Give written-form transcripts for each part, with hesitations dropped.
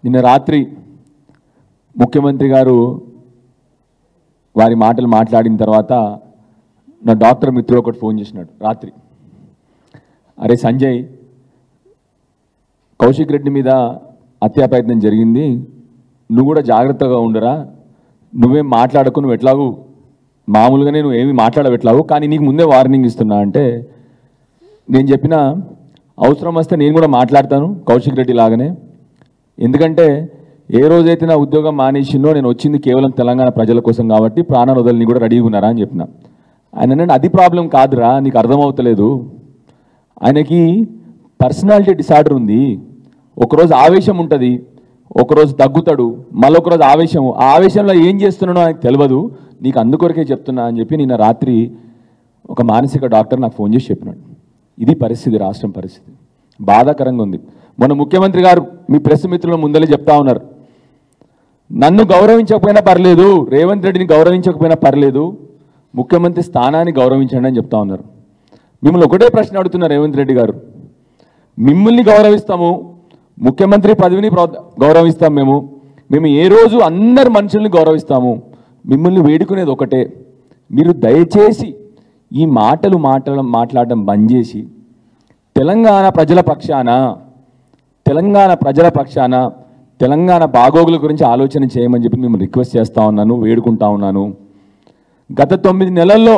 నిన్న రాత్రి ముఖ్యమంత్రి గారు వారి మాటలు మాట్లాడిన తర్వాత నా డాక్టర్ మిత్రుడు ఒకటి ఫోన్ చేసినాడు రాత్రి. అరే సంజయ్, కౌశిక్ రెడ్డి మీద హత్యా ప్రయత్నం జరిగింది, నువ్వు కూడా జాగ్రత్తగా ఉండరా, నువ్వేం మాట్లాడకు, నువ్వు ఎట్లాగూ మామూలుగానే నువ్వు ఏమి మాట్లాడవెట్లావు, కానీ నీకు ముందే వార్నింగ్ ఇస్తున్నా అంటే నేను చెప్పిన అవసరం వస్తే నేను కూడా మాట్లాడతాను కౌశిక్ రెడ్డి లాగానే. ఎందుకంటే ఏ రోజైతే నా ఉద్యోగం మానేసిందో నేను వచ్చింది కేవలం తెలంగాణ ప్రజల కోసం కాబట్టి ప్రాణాలు వదలని కూడా రెడీగా ఉన్నారా అని చెప్పిన. ఆయన అంటే అది ప్రాబ్లం కాదురా, నీకు అర్థమవుతలేదు, ఆయనకి పర్సనాలిటీ డిసార్డర్ ఉంది, ఒకరోజు ఆవేశం ఉంటుంది, ఒకరోజు తగ్గుతాడు, మళ్ళొకరోజు ఆవేశం, ఆ ఆవేశంలో ఏం చేస్తున్నానో ఆయనకు తెలియదు, నీకు అందుకొరకే చెప్తున్నా అని చెప్పి నిన్న రాత్రి ఒక మానసిక డాక్టర్ నాకు ఫోన్ చేసి చెప్పినాడు. ఇది పరిస్థితి, రాష్ట్రం పరిస్థితి బాధాకరంగా ఉంది. మన ముఖ్యమంత్రి గారు మీ ప్రెస్ మిత్రుల ముందలే చెప్తా ఉన్నారు, నన్ను గౌరవించకపోయినా పర్లేదు, రేవంత్ రెడ్డిని గౌరవించకపోయినా పర్లేదు, ముఖ్యమంత్రి స్థానాన్ని గౌరవించండి అని చెప్తా ఉన్నారు. మిమ్మల్ని ఒకటే ప్రశ్న అడుగుతున్నారు రేవంత్ రెడ్డి గారు, మిమ్మల్ని గౌరవిస్తాము, ముఖ్యమంత్రి పదవిని గౌరవిస్తాం, మేము ఏ రోజు అందరు మనుషుల్ని గౌరవిస్తాము, మిమ్మల్ని వేడుకునేది ఒకటే, మీరు దయచేసి ఈ మాట్లాడడం బంద్ చేసి తెలంగాణ ప్రజల పక్షాన తెలంగాణ బాగోగుల గురించి ఆలోచన చేయమని చెప్పి మిమ్మల్ని రిక్వెస్ట్ చేస్తూ ఉన్నాను, వేడుకుంటా ఉన్నాను. గత 9 నెలల్లో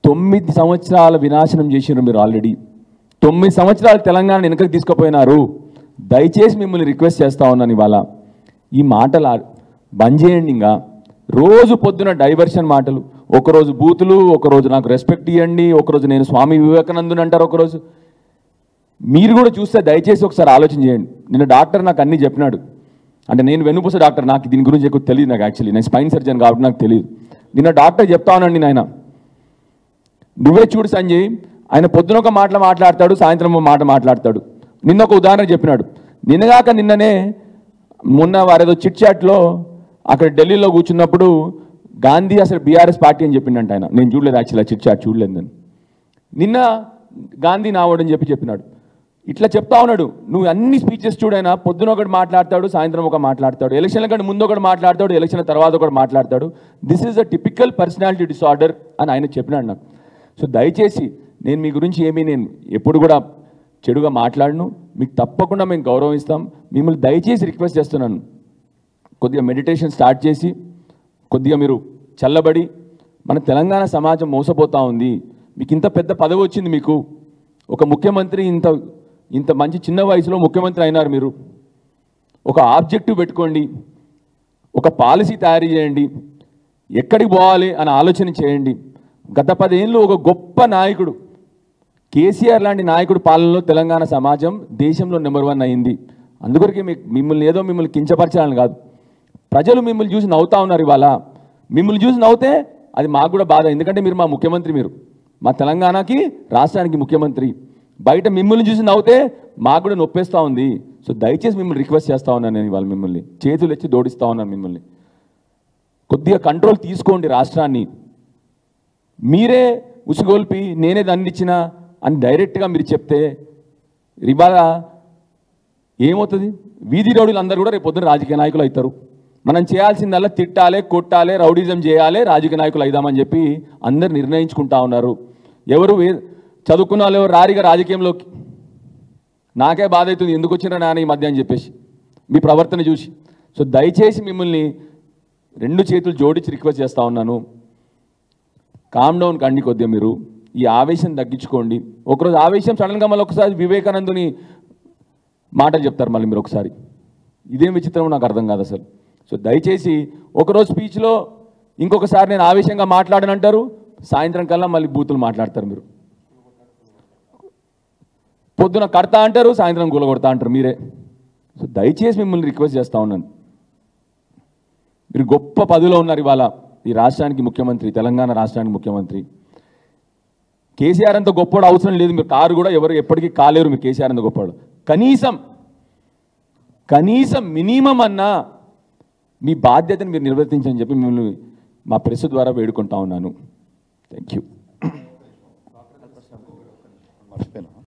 9 సంవత్సరాల వినాశనం చేసినారు మీరు. ఆల్రెడీ 9 సంవత్సరాలు తెలంగాణ వెనకకి తీసుకుపోయినారు. దయచేసి మిమ్మల్ని రిక్వెస్ట్ చేస్తూ ఉన్నాను, ఇవాళ ఈ మాటలు బంద్ చేయండి. ఇంకా రోజు పొద్దున డైవర్షన్ మాటలు, ఒకరోజు బూతులు, ఒకరోజు నాకు రెస్పెక్ట్ ఇవ్వండి, ఒకరోజు నేను స్వామి వివేకానందుని అంటారు, ఒకరోజు మీరు కూడా చూస్తే దయచేసి ఒకసారి ఆలోచన చేయండి. నిన్న డాక్టర్ నాకు అన్నీ చెప్పినాడు, అంటే నేను వెన్నుపూస డాక్టర్, నాకు దీని గురించి ఎక్కువ తెలియదు, నాకు యాక్చువల్లీ నేను స్పైన్ సర్జన్ కాబట్టి నాకు తెలియదు. నిన్న డాక్టర్ చెప్తా ఉన్నాను నేను, ఆయన నువ్వే చూడు సంజయ్, ఆయన పొద్దున ఒక మాట మాట్లాడతాడు, సాయంత్రం ఒక మాట మాట్లాడతాడు. నిన్న ఒక ఉదాహరణ చెప్పినాడు, నిన్ననే మొన్న వారేదో చిట్ చాట్లో అక్కడ ఢిల్లీలో కూర్చున్నప్పుడు గాంధీ అసలు బీఆర్ఎస్ పార్టీ అని చెప్పిండంట ఆయన. నేను చూడలేదు యాక్చువల్లీ, చిట్ చాట్ చూడలేదు నేను. నిన్న గాంధీ నావడని చెప్పినాడు. ఇట్లా చెప్తా ఉన్నాడు, నువ్వు అన్ని స్పీచెస్ చూడైనా పొద్దున ఒకటి మాట్లాడతాడు, సాయంత్రం ఒక మాట్లాడతాడు, ఎలక్షన్ల కంటే ముందు ఒకటి మాట్లాడతాడు, ఎలక్షన్ తర్వాత ఒకటి మాట్లాడతాడు. This is a typical personality disorder అని ఆయన చెప్పినాడు నాకు. సో దయచేసి నేను మీ గురించి నేను ఎప్పుడు కూడా చెడుగా మాట్లాడను, మీకు తప్పకుండా మేము గౌరవిస్తాం. మిమ్మల్ని దయచేసి రిక్వెస్ట్ చేస్తున్నాను, కొద్దిగా మెడిటేషన్ స్టార్ట్ చేసి కొద్దిగా మీరు చల్లబడి, మన తెలంగాణ సమాజం మోసపోతూ ఉంది, మీకు ఇంత పెద్ద పదవి వచ్చింది, మీకు ఒక ముఖ్యమంత్రి ఇంత మంచి చిన్న వయసులో ముఖ్యమంత్రి అయినారు, మీరు ఒక ఆబ్జెక్టివ్ పెట్టుకోండి, ఒక పాలసీ తయారు చేయండి, ఎక్కడికి పోవాలి అని ఆలోచన చేయండి. గత 10 ఏళ్ళు ఒక గొప్ప నాయకుడు కేసీఆర్ లాంటి నాయకుడు పాలనలో తెలంగాణ సమాజం దేశంలో నెంబర్ 1 అయింది. అందుకొరకే మిమ్మల్ని కించపరచాలని కాదు, ప్రజలు మిమ్మల్ని చూసి నవ్వుతా ఉన్నారు. ఇవాళ మిమ్మల్ని చూసి నవ్వుతే అది మాకు కూడా బాధ, ఎందుకంటే మీరు మా ముఖ్యమంత్రి, మీరు మా తెలంగాణకి రాష్ట్రానికి ముఖ్యమంత్రి. బయట మిమ్మల్ని చూసి నవ్వుతే మాకు కూడా నొప్పేస్తూ ఉంది. సో దయచేసి మిమ్మల్ని రిక్వెస్ట్ చేస్తూ ఉన్నాను నేను, ఇవాళ మిమ్మల్ని చేతులు ఎత్తి దోడిస్తూ ఉన్నాను, మిమ్మల్ని కొద్దిగా కంట్రోల్ తీసుకోండి రాష్ట్రాన్ని. మీరే ఉసిగొల్పి నేనే దండిచ్చినా అని డైరెక్ట్గా మీరు చెప్తే ఇవాళ ఏమవుతుంది? వీధి రౌడీలు అందరూ కూడా రేపు పొద్దున రాజకీయ నాయకులు అవుతారు. మనం చేయాల్సిందల్లా తిట్టాలి, కొట్టాలి, రౌడీజం చేయాలి, రాజకీయ నాయకులు అయిదామని చెప్పి అందరు నిర్ణయించుకుంటా ఉన్నారు. ఎవరు చదువుకున్న వాళ్ళు ఎవరు రారిగా రాజకీయంలోకి. నాకే బాధ అవుతుంది, ఎందుకు వచ్చినా నాన్న ఈ మధ్య అని చెప్పేసి మీ ప్రవర్తన చూసి. సో దయచేసి మిమ్మల్ని 2 చేతులు జోడించి రిక్వెస్ట్ చేస్తూ ఉన్నాను, కామ్ డౌన్ కండి కొద్దిగా, మీరు ఈ ఆవేశం తగ్గించుకోండి. ఒకరోజు ఆవేశం సడన్గా మళ్ళీ ఒకసారి వివేకానందుని మాటలు చెప్తారు మళ్ళీ మీరు ఒకసారి, ఇదేం విచిత్రం నాకు అర్థం కాదు అసలు. సో దయచేసి ఒకరోజు స్పీచ్లో ఇంకొకసారి నేను ఆవేశంగా మాట్లాడనంటారు, సాయంత్రం కల్లా మళ్ళీ బూతులు మాట్లాడతారు. మీరు పొద్దున కడతా అంటారు, సాయంత్రం కూలగొడతా అంటారు మీరే. సో దయచేసి మిమ్మల్ని రిక్వెస్ట్ చేస్తూ ఉన్నాను, మీరు గొప్ప పదవిలో ఉన్నారు ఇవాళ, ఈ రాష్ట్రానికి ముఖ్యమంత్రి, తెలంగాణ రాష్ట్రానికి ముఖ్యమంత్రి. కేసీఆర్ అంత గొప్పవాడు అవసరం లేదు, మీరు కారు కూడా ఎవరు ఎప్పటికీ కాలేరు మీరు కేసీఆర్ అంత గొప్పవాడు. కనీసం మినిమం అన్నా మీ బాధ్యతను మీరు నిర్వర్తించని చెప్పి మిమ్మల్ని మా ప్రెస్ ద్వారా వేడుకుంటా ఉన్నాను. Thank you.